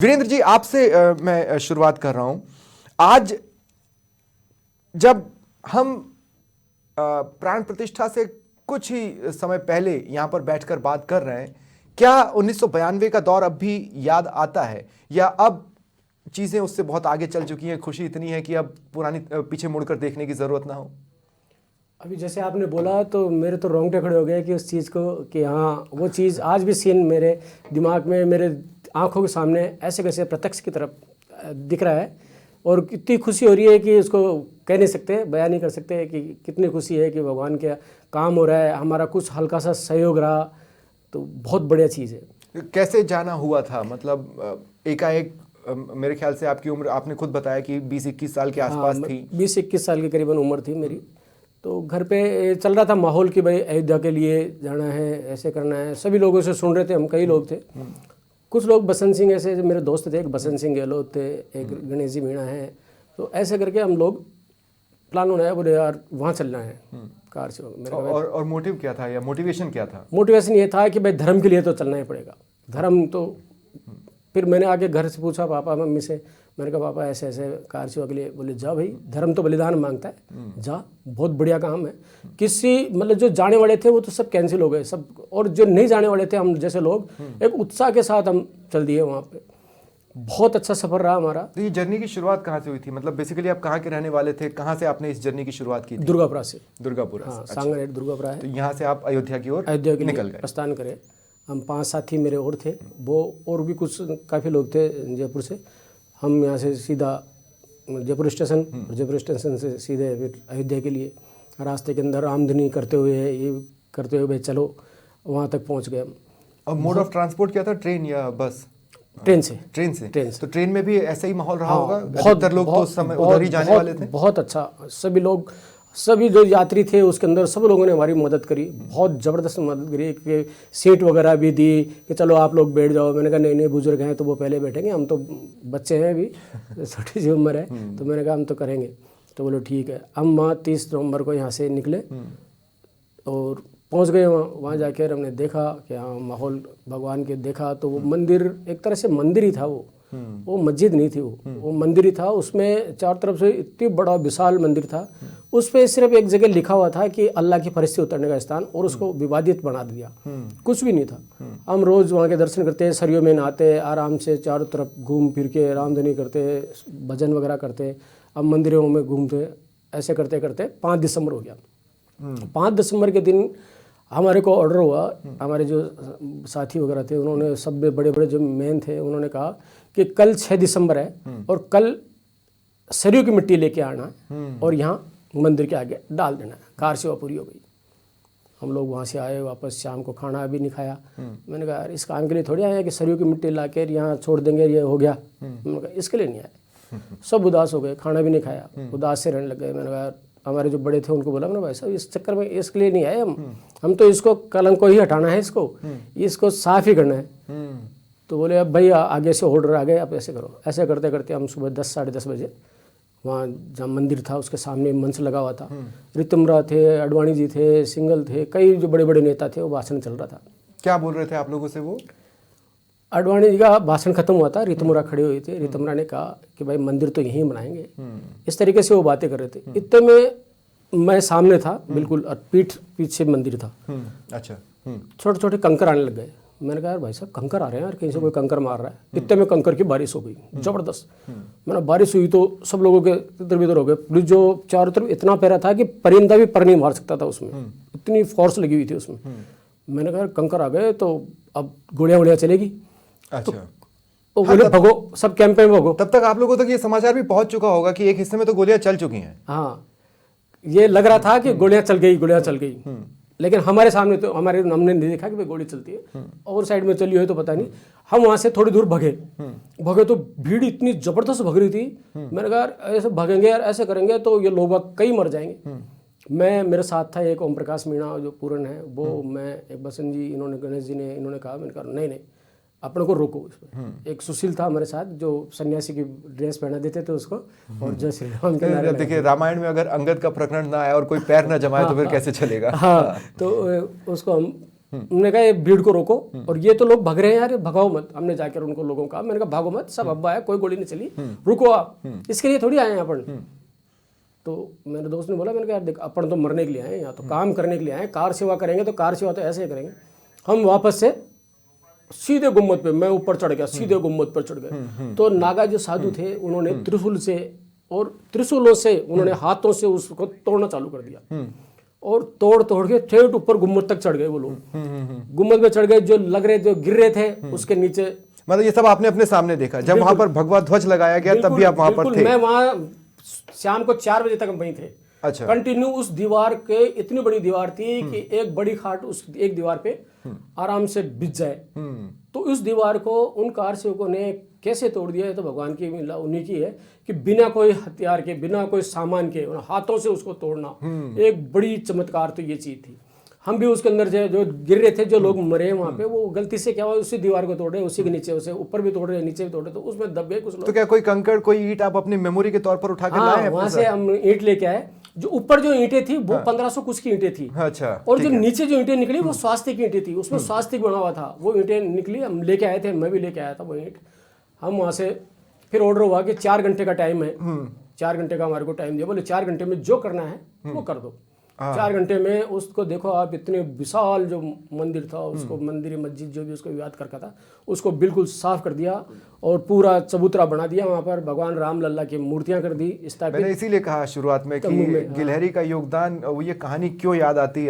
वीरेंद्र जी, आपसे मैं शुरुआत कर रहा हूं। आज जब हम प्राण प्रतिष्ठा से कुछ ही समय पहले यहां पर बैठकर बात कर रहे हैं, क्या 1992 का दौर अब भी याद आता है या अब चीजें उससे बहुत आगे चल चुकी हैं, खुशी इतनी है कि अब पुरानी पीछे मुड़कर देखने की जरूरत ना हो? अभी जैसे आपने बोला तो मेरे तो रोंगटे खड़े हो गए कि उस चीज़ को कि हाँ वो चीज़ आज भी सीन मेरे दिमाग में, मेरे आंखों के सामने ऐसे कैसे प्रत्यक्ष की तरफ दिख रहा है। और कितनी खुशी हो रही है कि उसको कह नहीं सकते, बयान नहीं कर सकते कि कितनी खुशी है कि भगवान का काम हो रहा है, हमारा कुछ हल्का सा सहयोग रहा, तो बहुत बढ़िया चीज़ है। कैसे जाना हुआ था? मतलब एकाएक मेरे ख्याल से आपकी उम्र, आपने खुद बताया कि 20-21 साल के आसपास थी। 20-21 साल की करीबन उम्र थी मेरी। तो घर पे चल रहा था माहौल कि भाई अयोध्या के लिए जाना है, ऐसे करना है। सभी लोगों से सुन रहे थे हम, कई लोग थे। कुछ लोग बसंत सिंह, ऐसे मेरे दोस्त थे, एक बसंत सिंह गहलोत थे, एक गणेश जी मीणा है। तो ऐसे करके हम लोग प्लान बनाया, बोले यार वहाँ चलना है कार से। और मोटिव क्या था या मोटिवेशन क्या था? मोटिवेशन ये था कि भाई धर्म के लिए तो चलना ही पड़ेगा, धर्म तो। फिर मैंने आगे घर से पूछा पापा मम्मी से, मैंने कहा पापा ऐसे ऐसे कार सेवा के लिए। बोले जा भाई, धर्म तो बलिदान मांगता है, जा, बहुत बढ़िया काम है। किसी मतलब जो जाने वाले थे वो तो सब कैंसिल हो गए सब, और जो नहीं जाने वाले थे हम जैसे लोग एक उत्साह के साथ हम चल दिए वहाँ पे। बहुत अच्छा सफर रहा हमारा। तो ये जर्नी की शुरुआत कहाँ से हुई थी? मतलब बेसिकली आप कहाँ के रहने वाले थे, कहाँ से आपने इस जर्नी की शुरुआत की थी? दुर्गापुरा से। दुर्गापुरा हाँ, से। सांगर दुर्गापुरा है। तो यहाँ से आप अयोध्या की ओर अयोध्या के निकल लिए गए। प्रस्थान करे। हम 5 साथी मेरे और थे, वो और भी कुछ काफ़ी लोग थे जयपुर से। हम यहाँ से सीधा जयपुर स्टेशन, और जयपुर स्टेशन से सीधे फिर अयोध्या के लिए। रास्ते के अंदर आमदनी करते हुए, ये करते हुए भाई चलो वहाँ तक पहुँच गए हम। और मोड ऑफ ट्रांसपोर्ट क्या था, ट्रेन या बस? ट्रेन से। ट्रेन से। ट्रेन से। तो ट्रेन में भी ऐसा ही माहौल रहा होगा? बहुत अधिकतर लोग तो उस समय उधर ही जाने वाले थे। बहुत अच्छा, सभी लोग, सभी जो यात्री थे उसके अंदर सब लोगों ने हमारी मदद करी, बहुत ज़बरदस्त मदद करी कि सीट वगैरह भी दी कि चलो आप लोग बैठ जाओ। मैंने कहा नहीं नहीं, बुजुर्ग हैं तो वो पहले बैठेंगे, हम तो बच्चे हैं अभी, छोटी सी उम्र है। तो मैंने कहा हम तो करेंगे। तो बोलो ठीक है। हम वहाँ 30 नवंबर को यहाँ से निकले और पहुँच गए वहाँ जाकर हमने देखा कि हाँ माहौल भगवान के देखा। तो वो मंदिर एक तरह से मंदिर ही था, वो मस्जिद नहीं थी, वो मंदिर ही था। उसमें चारों तरफ से इतनी बड़ा विशाल मंदिर था। उस पर सिर्फ एक जगह लिखा हुआ था कि अल्लाह की फरिश्ते उतरने का स्थान, और उसको विवादित बना दिया, कुछ भी नहीं था। हम रोज़ वहाँ के दर्शन करते, सरयू में नहाते, आराम से चारों तरफ घूम फिर के रामधनी करते, भजन वगैरह करते, अब मंदिरों में घूमते, ऐसे करते करते 5 दिसंबर हो गया। 5 दिसंबर के दिन हमारे को ऑर्डर हुआ, हमारे जो साथी वगैरह थे उन्होंने, सब बड़े बड़े जो मेन थे, उन्होंने कहा कि कल 6 दिसंबर है और कल सरयू की मिट्टी लेके आना और यहाँ मंदिर के आगे डाल देना है। कार सेवा पूरी हो गई। हम लोग वहाँ से आए वापस, शाम को खाना अभी नहीं खाया। मैंने कहा यार इस काम के लिए थोड़ी आया कि सरयू की मिट्टी ला कर यहाँ छोड़ देंगे, ये हो गया। मैंने कहा इसके लिए नहीं आए। सब उदास हो गए, खाना भी नहीं खाया, उदास से रहने लग गए। मैंने कहा हमारे जो बड़े थे उनको बोला मैंने भाई साहब इस चक्कर में इसके लिए नहीं आए हम तो इसको कलंक को ही हटाना है, इसको साफ ही करना है। तो बोले अब भाई आगे से ऑर्डर आ गए, आप ऐसे करो। ऐसे करते करते हम सुबह 10 साढ़े 10 बजे वहाँ जहाँ मंदिर था उसके सामने मंच लगा हुआ था, रितुमरा थे, अडवाणी जी थे, सिंघल थे, कई जो बड़े बड़े नेता थे, वो भाषण चल रहा था। क्या बोल रहे थे आप लोगों से वो? अडवाणी जी का भाषण खत्म हुआ था, रितुमरा खड़े हुए थे। रितुमरा ने कहा कि भाई मंदिर तो यहीं बनाएंगे, इस तरीके से वो बातें कर रहे थे। इतने में मैं सामने था बिल्कुल, और पीछे मंदिर था। अच्छा। छोटे छोटे कंकर आने लग गए। मैंने कहा यार भाई साहब कंकर आ रहे हैं यार, कहीं से कोई कंकर मार रहा है। इतने में कंकर की बारिश हो गई जबरदस्त। मैंने बारिश हुई तो सब लोगों के इधर उधर हो गए। पुलिस जो चारों तरफ इतना पैरा था कि परिंदा भी पर नहीं मार सकता था उसमें, इतनी फोर्स लगी हुई थी उसमें। मैंने कहा कंकर आ गए तो अब गोलियां वोलियां चलेगी। अच्छा। तो बोले भगो, सब कैंप में भगो। तब तक आप लोगों तक ये समाचार भी पहुंच चुका होगा कि एक हिस्से में तो गोलियां चल चुकी हैं। हाँ, ये लग रहा था कि गोलियां चल गई, गोलियां चल गई। लेकिन हमारे सामने तो हमने नहीं देखा कि भाई गोली चलती है, और साइड में चली हो तो पता नहीं। हम वहाँ से थोड़ी दूर भगे तो भीड़ इतनी ज़बरदस्त भग रही थी। मैंने कहा यार ऐसे भगेंगे यार, ऐसे करेंगे तो ये लोग कई मर जाएंगे। मैं, मेरे साथ था एक ओम प्रकाश मीणा जो पूरन है वो, मैं, एक बसंत जी, इन्होंने, गणेश जी ने, इन्होंने कहा। मैंने कहा नहीं नहीं अपने को रोको इसमें। एक सुशील था हमारे साथ जो सन्यासी की ड्रेस पहना देते थे उसको, और जय श्री राम के नारे। देखिए रामायण में अगर अंगद का प्रकरण ना आए और कोई पैर ना जमाए तो फिर कैसे चलेगा। हाँ, तो उसको हम हमने कहा ये भीड़ को रोको, और ये तो लोग भग रहे हैं यार, भगाओ मत। हमने जाकर उनको लोगों का मैंने कहा भागो मत, सब अब्बा है, कोई गोली नहीं चली, रुको आप, इसके लिए थोड़ी आए हैं अपन। तो मेरे दोस्त ने बोला, मैंने कहा यार देख अपन तो मरने के लिए आए हैं, यहाँ तो काम करने के लिए आए हैं, कार सेवा करेंगे तो कार सेवा तो ऐसे ही करेंगे। हम वापस से सीधे गुम्मद पे, मैं ऊपर चढ़ गया, सीधे गुम्मद पर चढ़ गए। तो नागा जो साधु थे उन्होंने त्रिशूल से और त्रिशूलों से उन्होंने हाथों से उसको तोड़ना चालू कर दिया, और तोड़ तोड़ के ठेठ ऊपर गुम्मद तक चढ़ गए वो लोग। गुम्मद पे चढ़ गए, जो लग रहे जो गिर रहे थे उसके नीचे। मतलब ये सब आपने अपने सामने देखा जब वहां पर भगवा ध्वज लगाया गया, तब भी आप वहां पर थे? मैं वहां शाम को 4 बजे तक हम वहीं थे। अच्छा। कंटिन्यू उस दीवार के, इतनी बड़ी दीवार थी कि एक बड़ी खाट उस एक दीवार पे आराम से बिछ जाए। तो उस दीवार को उन कार सेवकों ने कैसे तोड़ दिया है तो भगवान की लीला उन्हीं की है कि बिना कोई हथियार के, बिना कोई सामान के, हाथों से उसको तोड़ना एक बड़ी चमत्कार तो ये चीज थी। हम भी उसके अंदर जो गिर रहे थे, जो लोग मरे वहां पे, वो गलती से क्या हुआ उसी दीवार को तोड़ रहे, उसी के नीचे, उसे ऊपर भी तोड़ रहे, नीचे भी तोड़ रहे, तो उसमें दब गए कुछ लोग। तो क्या कोई कंकड़, कोई ईंट आप अपनी मेमोरी के तौर पर उठा के लाए हैं? वहां से हम ईंट लेके आए। जो ऊपर जो ईंटें थी वो 1500 कुछ की ईंटें थी। अच्छा। और जो नीचे जो ईंटें निकली वो स्वास्तिक की ईंटें थी, उसमें स्वास्तिक बना हुआ था। वो ईंटें निकली, हम लेके आए थे, मैं भी लेके आया था वो ईंट। हम वहां से फिर ऑर्डर हुआ कि 4 घंटे का टाइम है, 4 घंटे का हमारे को टाइम दिया। बोले 4 घंटे में जो करना है वो कर दो। 4 घंटे में उसको देखो आप, इतने विशाल जो मंदिर था उसको, मंदिर मस्जिद जो भी उसको याद करता था, उसको बिल्कुल साफ कर दिया और पूरा चबूतरा बना दिया। वहाँ पर भगवान राम लल्ला की मूर्तियाँ कर दी स्थापित। मैंने इसीलिए कहा शुरुआत में कि गिलहरी का योगदान, वो ये कहानी क्यों याद आती है